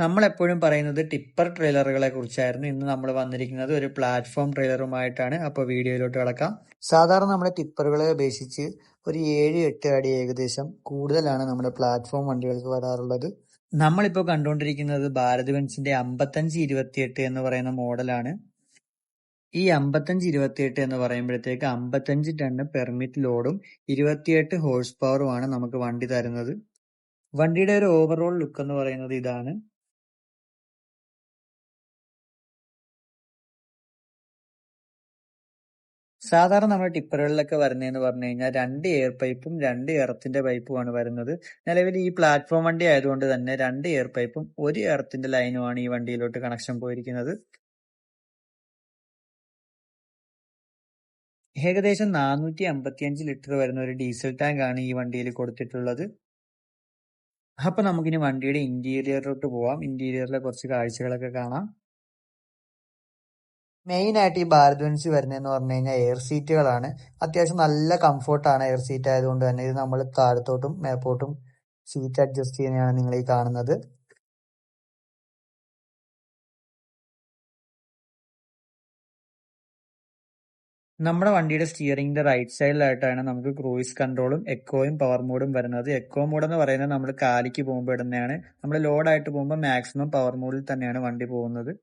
നമ്മളെപ്പോഴും പറയുന്നത് ടിപ്പർ ട്രെയിലറുകളെ കുറിച്ചായിരുന്നു. ഇന്ന് നമ്മൾ വന്നിരിക്കുന്നത് ഒരു പ്ലാറ്റ്ഫോം ട്രെയിലറുമായിട്ടാണ്. അപ്പോൾ വീഡിയോയിലോട്ട് കിടക്കാം. സാധാരണ നമ്മുടെ ടിപ്പറുകളെ അപേക്ഷിച്ച് ഒരു 7-8 അടി ഏകദേശം കൂടുതലാണ് നമ്മുടെ പ്ലാറ്റ്ഫോം വണ്ടികൾക്ക് വരാറുള്ളത്. നമ്മളിപ്പോൾ കണ്ടുകൊണ്ടിരിക്കുന്നത് ഭാരത് ബെൻസിന്റെ 5528 എന്ന് പറയുന്ന മോഡലാണ്. ഈ 5528 എന്ന് പറയുമ്പോഴത്തേക്ക് 55 ടണ്ണ് പെർമിറ്റ് ലോഡും 28 ഹോഴ്സ് പവറുമാണ് നമുക്ക് വണ്ടി തരുന്നത്. വണ്ടിയുടെ ഒരു ഓവറോൾ ലുക്ക് എന്ന് പറയുന്നത് ഇതാണ്. സാധാരണ നമ്മുടെ ടിപ്പറുകളിലൊക്കെ വരുന്നതെന്ന് പറഞ്ഞു കഴിഞ്ഞാൽ 2 എയർ പൈപ്പും 2 എർത്തിന്റെ പൈപ്പുമാണ് വരുന്നത്. നിലവിൽ ഈ പ്ലാറ്റ്ഫോം വണ്ടി ആയതുകൊണ്ട് തന്നെ 2 എയർ പൈപ്പും 1 എർത്തിന്റെ ലൈനുമാണ് ഈ വണ്ടിയിലോട്ട് കണക്ഷൻ പോയിരിക്കുന്നത്. ഏകദേശം 455 ലിറ്റർ വരുന്ന ഒരു ഡീസൽ ടാങ്ക് ആണ് ഈ വണ്ടിയിൽ കൊടുത്തിട്ടുള്ളത്. അപ്പൊ നമുക്കിനി വണ്ടിയുടെ ഇന്റീരിയറിലോട്ട് പോവാം. ഇന്റീരിയറിലെ കുറച്ച് കാഴ്ചകളൊക്കെ കാണാം. മെയിൻ ആയിട്ട് ഈ ഭാരത് ബെൻസ് വരുന്നതെന്ന് പറഞ്ഞു കഴിഞ്ഞാൽ എയർ സീറ്റുകളാണ്. അത്യാവശ്യം നല്ല കംഫോർട്ടാണ് എയർ സീറ്റ് ആയതുകൊണ്ട് തന്നെ. ഇത് നമ്മൾ താഴത്തോട്ടും മേപ്പോട്ടും സീറ്റ് അഡ്ജസ്റ്റ് ചെയ്യുന്നതാണ് നിങ്ങൾ ഈ കാണുന്നത്. നമ്മുടെ വണ്ടിയുടെ സ്റ്റിയറിംഗിന്റെ റൈറ്റ് സൈഡിലായിട്ടാണ് നമുക്ക് ക്രൂയിസ് കൺട്രോളും എക്കോയും പവർ മോഡും വരുന്നത്. എക്കോ മോഡ് എന്ന് പറയുന്നത് നമ്മൾ കാലിക്ക് പോകുമ്പോൾ ഇടുന്നതാണ്. നമ്മൾ ലോഡായിട്ട് പോകുമ്പോൾ മാക്സിമം പവർ മോഡിൽ തന്നെയാണ് വണ്ടി പോകുന്നത്.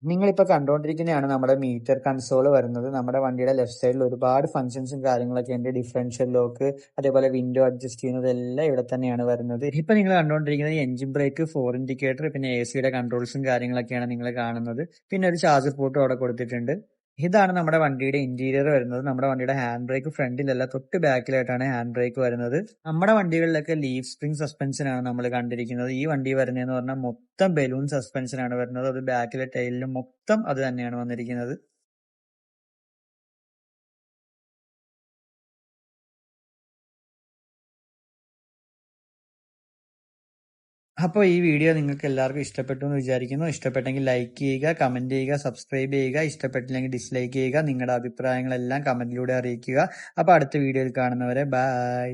നിങ്ങളിപ്പോൾ കണ്ടുകൊണ്ടിരിക്കുന്നതാണ് നമ്മുടെ മീറ്റർ കൺസോൾ വരുന്നത്. നമ്മുടെ വണ്ടിയുടെ ലെഫ്റ്റ് സൈഡിൽ ഒരുപാട് ഫംഗ്ഷൻസും കാര്യങ്ങളൊക്കെ ഉണ്ട്. ഡിഫറൻഷ്യൽ ലോക്ക്, അതേപോലെ വിൻഡോ അഡ്ജസ്റ്റ് ചെയ്യുന്നത് എല്ലാം ഇവിടെ തന്നെയാണ് വരുന്നത്. ഇപ്പൊ നിങ്ങൾ കണ്ടുകൊണ്ടിരിക്കുന്നത് എഞ്ചിൻ ബ്രേക്ക്, 4 ഇൻഡിക്കേറ്റർ, പിന്നെ AC-യുടെ കൺട്രോൾസും കാര്യങ്ങളൊക്കെയാണ് നിങ്ങൾ കാണുന്നത്. പിന്നെ ഒരു ചാർജർ പോർട്ടും അവിടെ കൊടുത്തിട്ടുണ്ട്. ഇതാണ് നമ്മുടെ വണ്ടിയുടെ ഇന്റീരിയർ വരുന്നത്. നമ്മുടെ വണ്ടിയുടെ ഹാൻഡ് ബ്രേക്ക് ഫ്രണ്ടിലല്ല, തൊട്ട് ബാക്കിലായിട്ടാണ് ഹാൻഡ് ബ്രേക്ക് വരുന്നത്. നമ്മുടെ വണ്ടികളിലൊക്കെ ലീഫ് സ്പ്രിംഗ് സസ്പെൻഷൻ ആണ് നമ്മൾ കണ്ടിരിക്കുന്നത്. ഈ വണ്ടി വരുന്നതെന്ന് പറഞ്ഞാൽ മൊത്തം ബലൂൺ സസ്പെൻഷൻ ആണ് വരുന്നത്. അത് ബാക്കിലെ ടൈലിലും മൊത്തം അത് തന്നെയാണ് വന്നിരിക്കുന്നത്. അപ്പോൾ ഈ വീഡിയോ നിങ്ങൾക്ക് എല്ലാവർക്കും ഇഷ്ടപ്പെട്ടു എന്ന് വിചാരിക്കുന്നു. ഇഷ്ടപ്പെട്ടെങ്കിൽ ലൈക്ക് ചെയ്യുക, കമന്റ് ചെയ്യുക, സബ്സ്ക്രൈബ് ചെയ്യുക. ഇഷ്ടപ്പെട്ടില്ലെങ്കിൽ ഡിസ്ലൈക്ക് ചെയ്യുക. നിങ്ങളുടെ അഭിപ്രായങ്ങളെല്ലാം കമന്റിലൂടെ അറിയിക്കുക. അപ്പോൾ അടുത്ത വീഡിയോയിൽ കാണുന്നവരെ ബൈ.